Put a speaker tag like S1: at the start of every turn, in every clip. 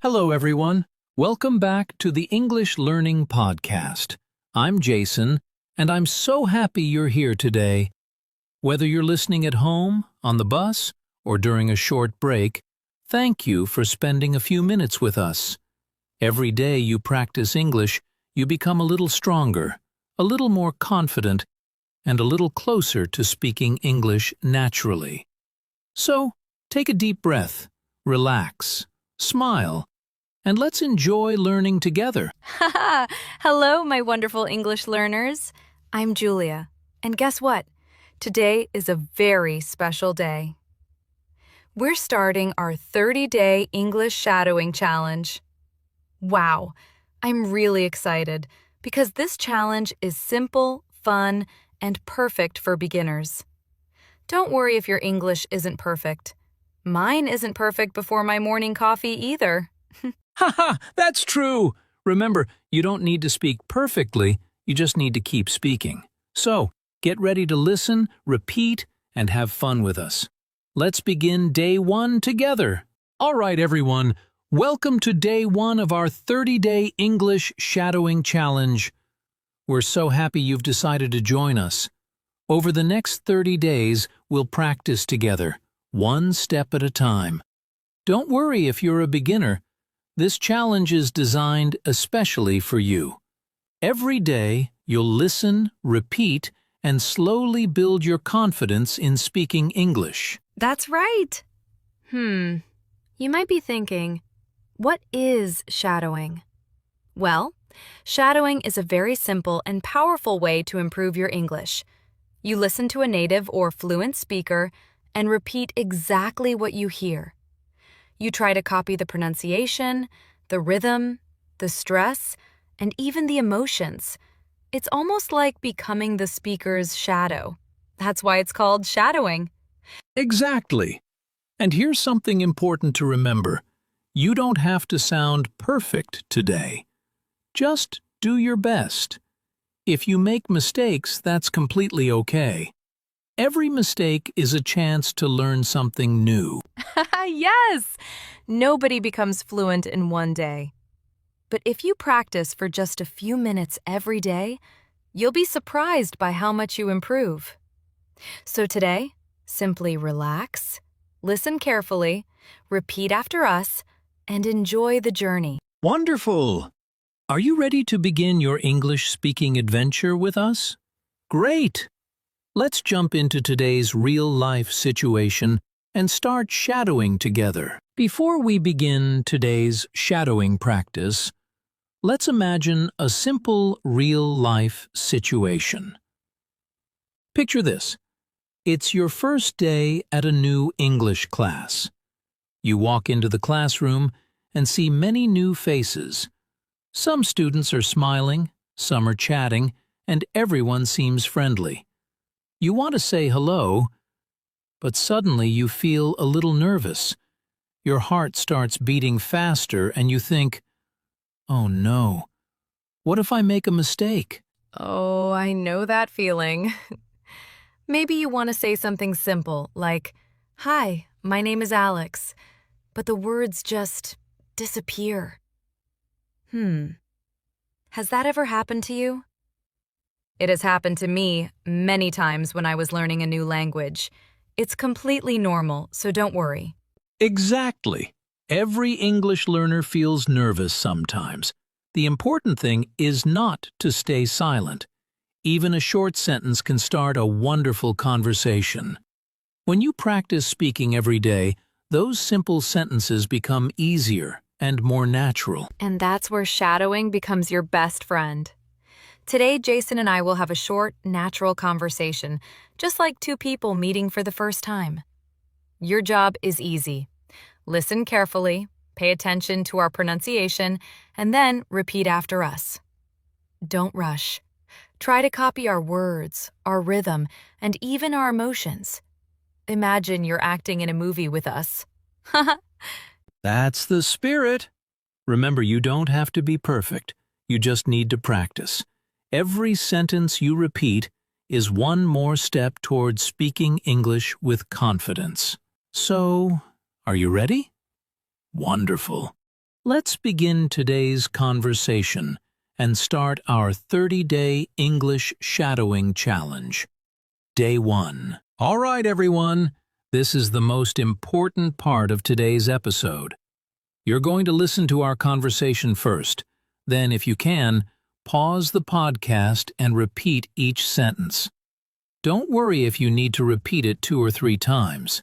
S1: Hello, everyone. Welcome back to the English Learning Podcast. I'm Jason, and I'm so happy you're here today. Whether you're listening at home, on the bus, or during a short break, thank you for spending a few minutes with us. Every day you practice English, you become a little stronger, a little more confident, and a little closer to speaking English naturally. So, take a deep breath, relax, smile, and let's enjoy learning together.
S2: Hello, my wonderful English learners. I'm Julia, and guess what? Today is a very special day. We're starting our 30-day English shadowing challenge. Wow, I'm really excited because this challenge is simple, fun, and perfect for beginners. Don't worry if your English isn't perfect. Mine isn't perfect before my morning coffee either.
S1: Haha, that's true! Remember, you don't need to speak perfectly, you just need to keep speaking. So, get ready to listen, repeat, and have fun with us. Let's begin day 1 together. All right, everyone, welcome to day 1 of our 30-day English shadowing challenge. We're so happy you've decided to join us. Over the next 30 days, we'll practice together, one step at a time. Don't worry if you're a beginner. This challenge is designed especially for you. Every day, you'll listen, repeat, and slowly build your confidence in speaking English.
S2: That's right. You might be thinking, what is shadowing? Well, shadowing is a very simple and powerful way to improve your English. You listen to a native or fluent speaker and repeat exactly what you hear. You try to copy the pronunciation, the rhythm, the stress, and even the emotions. It's almost like becoming the speaker's shadow. That's why it's called shadowing.
S1: Exactly. And here's something important to remember. You don't have to sound perfect today. Just do your best. If you make mistakes, that's completely okay. Every mistake is a chance to learn something new.
S2: Yes! Nobody becomes fluent in one day. But if you practice for just a few minutes every day, you'll be surprised by how much you improve. So today, simply relax, listen carefully, repeat after us, and enjoy the journey.
S1: Wonderful! Are you ready to begin your English speaking adventure with us? Great! Let's jump into today's real-life situation and start shadowing together. Before we begin today's shadowing practice, let's imagine a simple real-life situation. Picture this. It's your first day at a new English class. You walk into the classroom and see many new faces. Some students are smiling, some are chatting, and everyone seems friendly. You want to say hello, but suddenly you feel a little nervous. Your heart starts beating faster and you think, oh no, what if I make a mistake?
S2: Oh, I know that feeling. Maybe you want to say something simple like, "Hi, my name is Alex," but the words just disappear. Has that ever happened to you? It has happened to me many times when I was learning a new language. It's completely normal, so don't worry.
S1: Exactly. Every English learner feels nervous sometimes. The important thing is not to stay silent. Even a short sentence can start a wonderful conversation. When you practice speaking every day, those simple sentences become easier and more natural.
S2: And that's where shadowing becomes your best friend. Today, Jason and I will have a short, natural conversation, just like two people meeting for the first time. Your job is easy. Listen carefully, pay attention to our pronunciation, and then repeat after us. Don't rush. Try to copy our words, our rhythm, and even our emotions. Imagine you're acting in a movie with us.
S1: That's the spirit. Remember, you don't have to be perfect. You just need to practice. Every sentence you repeat is one more step towards speaking English with confidence. So, are you ready? Wonderful. Let's begin today's conversation and start our 30-day English shadowing challenge. Day 1. All right, everyone. This is the most important part of today's episode. You're going to listen to our conversation first. Then, if you can, pause the podcast and repeat each sentence. Don't worry if you need to repeat it 2 or 3 times.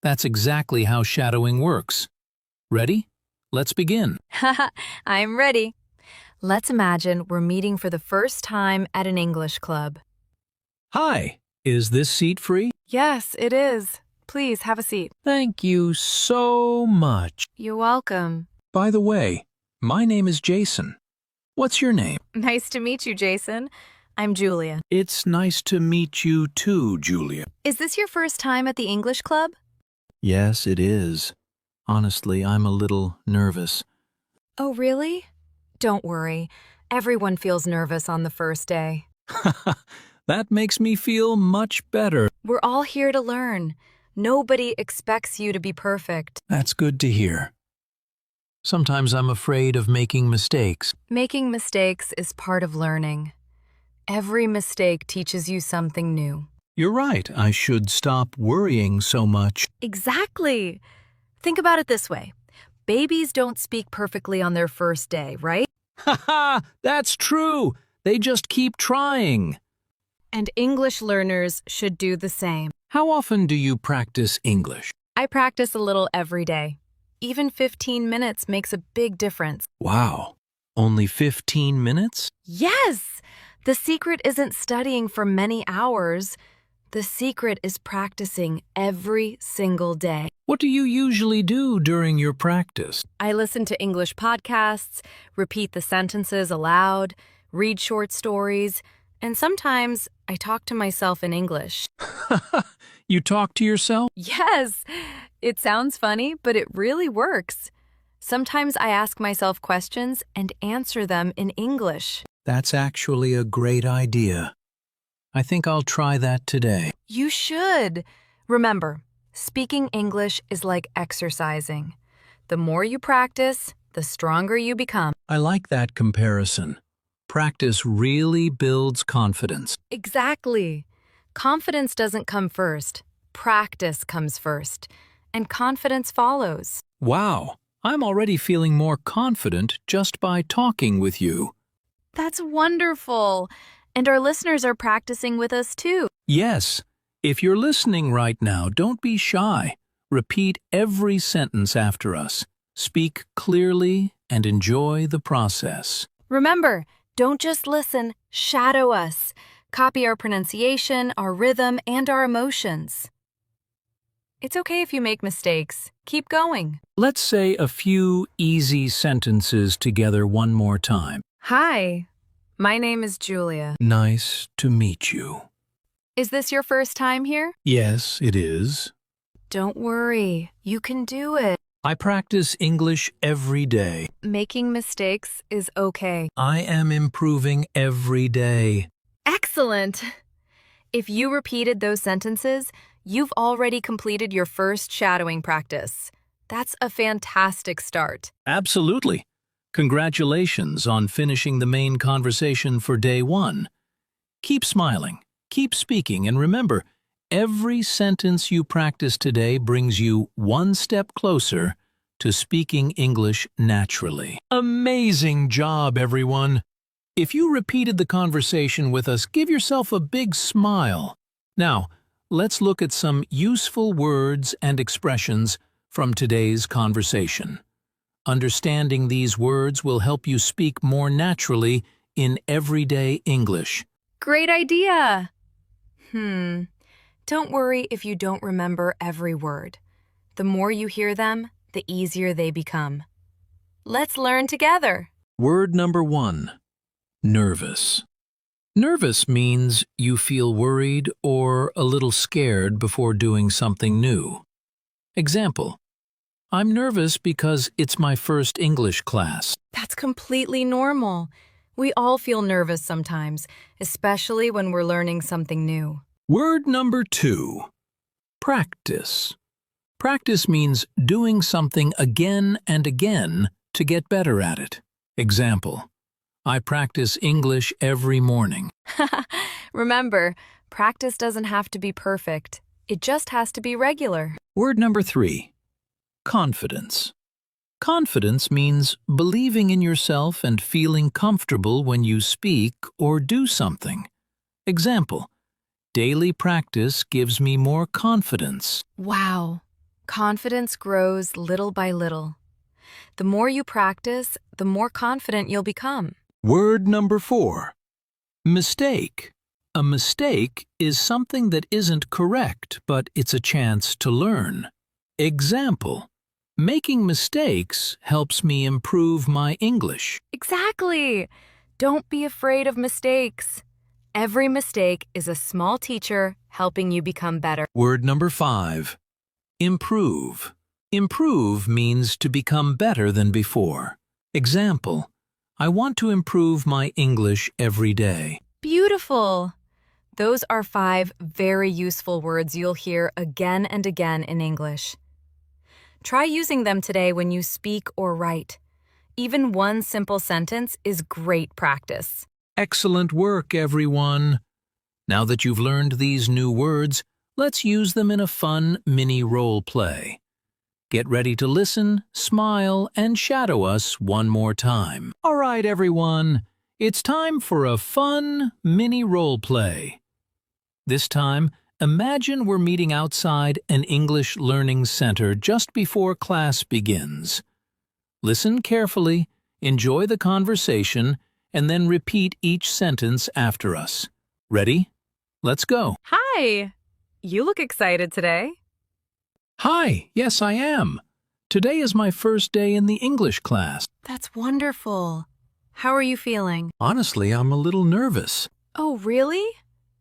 S1: That's exactly how shadowing works. Ready? Let's begin.
S2: I'm ready. Let's imagine we're meeting for the first time at an English club.
S1: Hi, is this seat free?
S2: Yes, it is. Please have a seat.
S1: Thank you so much.
S2: You're welcome.
S1: By the way, my name is Jason. What's your name?
S2: Nice to meet you, Jason. I'm Julia.
S1: It's nice to meet you too, Julia.
S2: Is this your first time at the English club?
S1: Yes, it is. Honestly, I'm a little nervous.
S2: Oh, really? Don't worry. Everyone feels nervous on the first day.
S1: That makes me feel much better.
S2: We're all here to learn. Nobody expects you to be perfect.
S1: That's good to hear. Sometimes I'm afraid of making mistakes.
S2: Making mistakes is part of learning. Every mistake teaches you something new.
S1: You're right. I should stop worrying so much.
S2: Exactly. Think about it this way. Babies don't speak perfectly on their first day, right?
S1: That's true. They just keep trying.
S2: And English learners should do the same.
S1: How often do you practice English?
S2: I practice a little every day. Even 15 minutes makes a big difference.
S1: Wow. Only 15 minutes?
S2: Yes! The secret isn't studying for many hours. The secret is practicing every single day.
S1: What do you usually do during your practice?
S2: I listen to English podcasts, repeat the sentences aloud, read short stories, and sometimes I talk to myself in English.
S1: You talk to yourself?
S2: Yes! It sounds funny, but it really works. Sometimes I ask myself questions and answer them in English.
S1: That's actually a great idea. I think I'll try that today.
S2: You should. Remember, speaking English is like exercising. The more you practice, the stronger you become.
S1: I like that comparison. Practice really builds confidence.
S2: Exactly. Confidence doesn't come first. Practice comes first. And confidence follows.
S1: Wow, I'm already feeling more confident just by talking with you.
S2: That's wonderful. And our listeners are practicing with us too.
S1: Yes, if you're listening right now, don't be shy. Repeat every sentence after us. Speak clearly and enjoy the process.
S2: Remember, don't just listen, shadow us. Copy our pronunciation, our rhythm, and our emotions. It's okay if you make mistakes. Keep going.
S1: Let's say a few easy sentences together one more time.
S2: Hi, my name is Julia.
S1: Nice to meet you.
S2: Is this your first time here?
S1: Yes, it is.
S2: Don't worry, you can do it.
S1: I practice English every day.
S2: Making mistakes is okay.
S1: I am improving every day.
S2: Excellent! If you repeated those sentences, you've already completed your first shadowing practice. That's a fantastic start.
S1: Absolutely. Congratulations on finishing the main conversation for day 1. Keep smiling, keep speaking, and remember, every sentence you practice today brings you one step closer to speaking English naturally. Amazing job, everyone! If you repeated the conversation with us, give yourself a big smile. Now, let's look at some useful words and expressions from today's conversation. Understanding these words will help you speak more naturally in everyday English.
S2: Great idea! Don't worry if you don't remember every word. The more you hear them, the easier they become. Let's learn together.
S1: Word number 1. Nervous. Nervous means you feel worried or a little scared before doing something new. Example: I'm nervous because it's my first English class.
S2: That's completely normal. We all feel nervous sometimes, especially when we're learning something new.
S1: Word number 2. Practice. Practice means doing something again and again to get better at it. Example, I practice English every morning.
S2: Remember, practice doesn't have to be perfect. It just has to be regular.
S1: Word number 3, confidence. Confidence means believing in yourself and feeling comfortable when you speak or do something. Example, daily practice gives me more confidence.
S2: Wow. Confidence grows little by little. The more you practice, the more confident you'll become.
S1: Word number 4, mistake. A mistake is something that isn't correct, but it's a chance to learn. Example, making mistakes helps me improve my English.
S2: Exactly. Don't be afraid of mistakes. Every mistake is a small teacher helping you become better.
S1: Word number 5, improve. Improve means to become better than before. Example, I want to improve my English every day.
S2: Beautiful. Those are 5 very useful words you'll hear again and again in English. Try using them today when you speak or write. Even one simple sentence is great practice.
S1: Excellent work, everyone. Now that you've learned these new words, let's use them in a fun mini role play. Get ready to listen, smile, and shadow us one more time. All right, everyone. It's time for a fun mini role play. This time, imagine we're meeting outside an English learning center just before class begins. Listen carefully, enjoy the conversation, and then repeat each sentence after us. Ready? Let's go.
S2: Hi. You look excited today.
S1: Hi, yes I am. Today is my first day in the English class.
S2: That's wonderful. How are you feeling?
S1: Honestly, I'm a little nervous.
S2: Oh, really?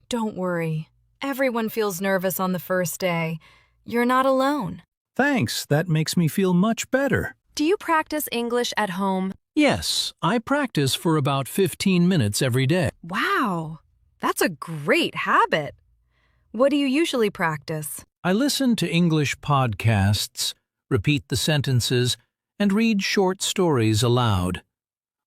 S2: Don't worry. Everyone feels nervous on the first day. You're not alone.
S1: Thanks, that makes me feel much better.
S2: Do you practice English at home?
S1: Yes, I practice for about 15 minutes every day.
S2: Wow, that's a great habit. What do you usually practice?
S1: I listen to English podcasts, repeat the sentences, and read short stories aloud.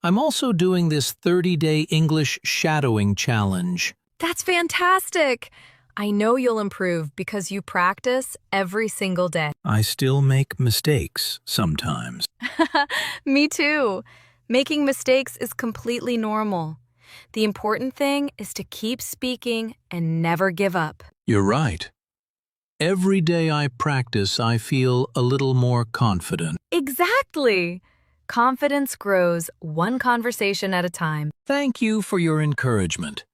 S1: I'm also doing this 30-day English shadowing challenge.
S2: That's fantastic. I know you'll improve because you practice every single day.
S1: I still make mistakes sometimes.
S2: Me too. Making mistakes is completely normal. The important thing is to keep speaking and never give up.
S1: You're right. Every day I practice, I feel a little more confident.
S2: Exactly. Confidence grows one conversation at a time.
S1: Thank you for your encouragement.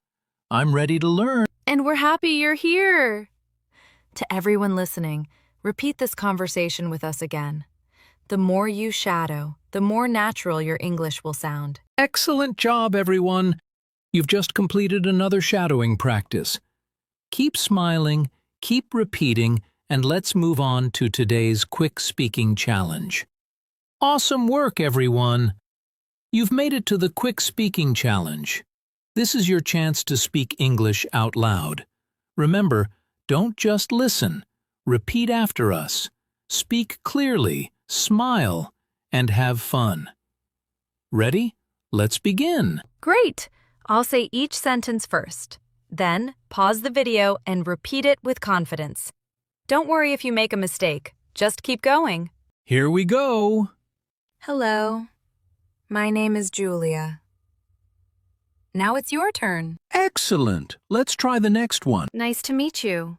S1: I'm ready to learn.
S2: And we're happy you're here. To everyone listening, repeat this conversation with us again. The more you shadow, the more natural your English will sound.
S1: Excellent job, everyone. You've just completed another shadowing practice. Keep smiling, keep repeating, and let's move on to today's quick speaking challenge. Awesome work, everyone. You've made it to the quick speaking challenge. This is your chance to speak English out loud. Remember, don't just listen. Repeat after us. Speak clearly, smile, and have fun. Ready? Let's begin.
S2: Great. I'll say each sentence first. Then, pause the video and repeat it with confidence. Don't worry if you make a mistake. Just keep going.
S1: Here we go.
S2: Hello. My name is Julia. Now it's your turn.
S1: Excellent. Let's try the next one.
S2: Nice to meet you.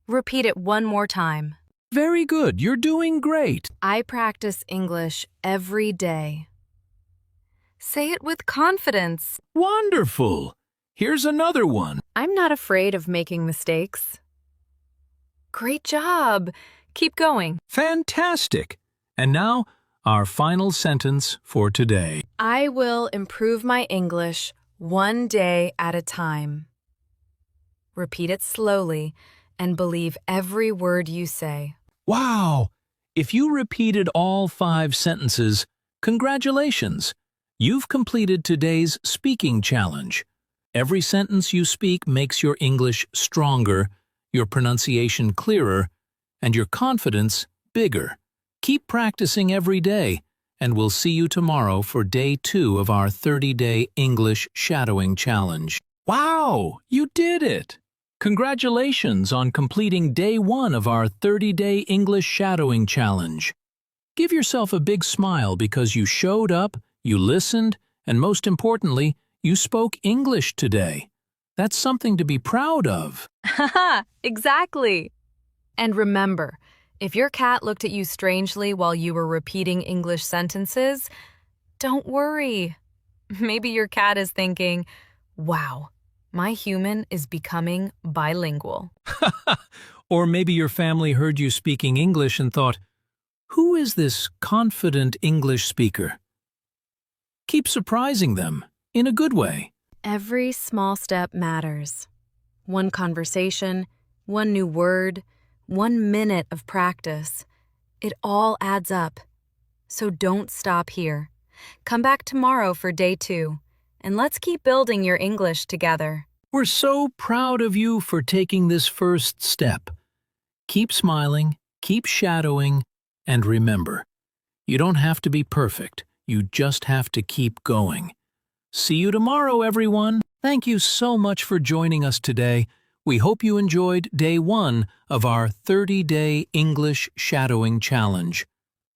S2: Repeat it one more time.
S1: Very good. You're doing great.
S2: I practice English every day. Say it with confidence.
S1: Wonderful. Here's another one.
S2: I'm not afraid of making mistakes. Great job. Keep going.
S1: Fantastic. And now, our final sentence for today.
S2: I will improve my English one day at a time. Repeat it slowly and believe every word you say.
S1: Wow! If you repeated all 5 sentences, congratulations! You've completed today's speaking challenge. Every sentence you speak makes your English stronger, your pronunciation clearer, and your confidence bigger. Keep practicing every day, and we'll see you tomorrow for day 2 of our 30-day English shadowing challenge. Wow, you did it! Congratulations on completing day 1 of our 30-day English shadowing challenge. Give yourself a big smile because you showed up, you listened, and most importantly, you spoke English today. That's something to be proud of.
S2: Haha, exactly. And remember, if your cat looked at you strangely while you were repeating English sentences, don't worry. Maybe your cat is thinking, wow, my human is becoming bilingual.
S1: Or maybe your family heard you speaking English and thought, who is this confident English speaker? Keep surprising them, in a good way.
S2: Every small step matters. One conversation, one new word, 1 minute of practice. It all adds up. So don't stop here. Come back tomorrow for day 2, and let's keep building your English together.
S1: We're so proud of you for taking this first step. Keep smiling, keep shadowing, and remember, you don't have to be perfect. You just have to keep going. See you tomorrow, everyone. Thank you so much for joining us today. We hope you enjoyed day 1 of our 30-day English shadowing challenge.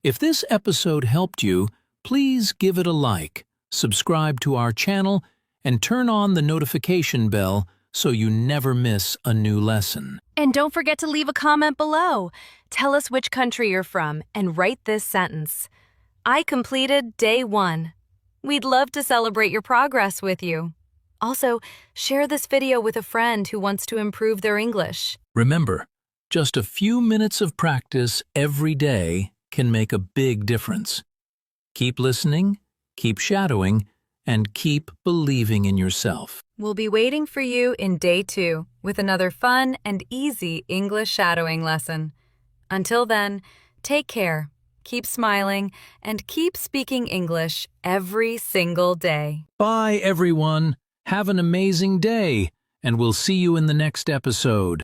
S1: If this episode helped you, please give it a like, subscribe to our channel, and turn on the notification bell so you never miss a new lesson.
S2: And don't forget to leave a comment below. Tell us which country you're from and write this sentence. I completed day 1. We'd love to celebrate your progress with you. Also, share this video with a friend who wants to improve their English.
S1: Remember, just a few minutes of practice every day can make a big difference. Keep listening, keep shadowing, and keep believing in yourself.
S2: We'll be waiting for you in day 2 with another fun and easy English shadowing lesson. Until then, take care, keep smiling, and keep speaking English every single day.
S1: Bye, everyone. Have an amazing day, and we'll see you in the next episode.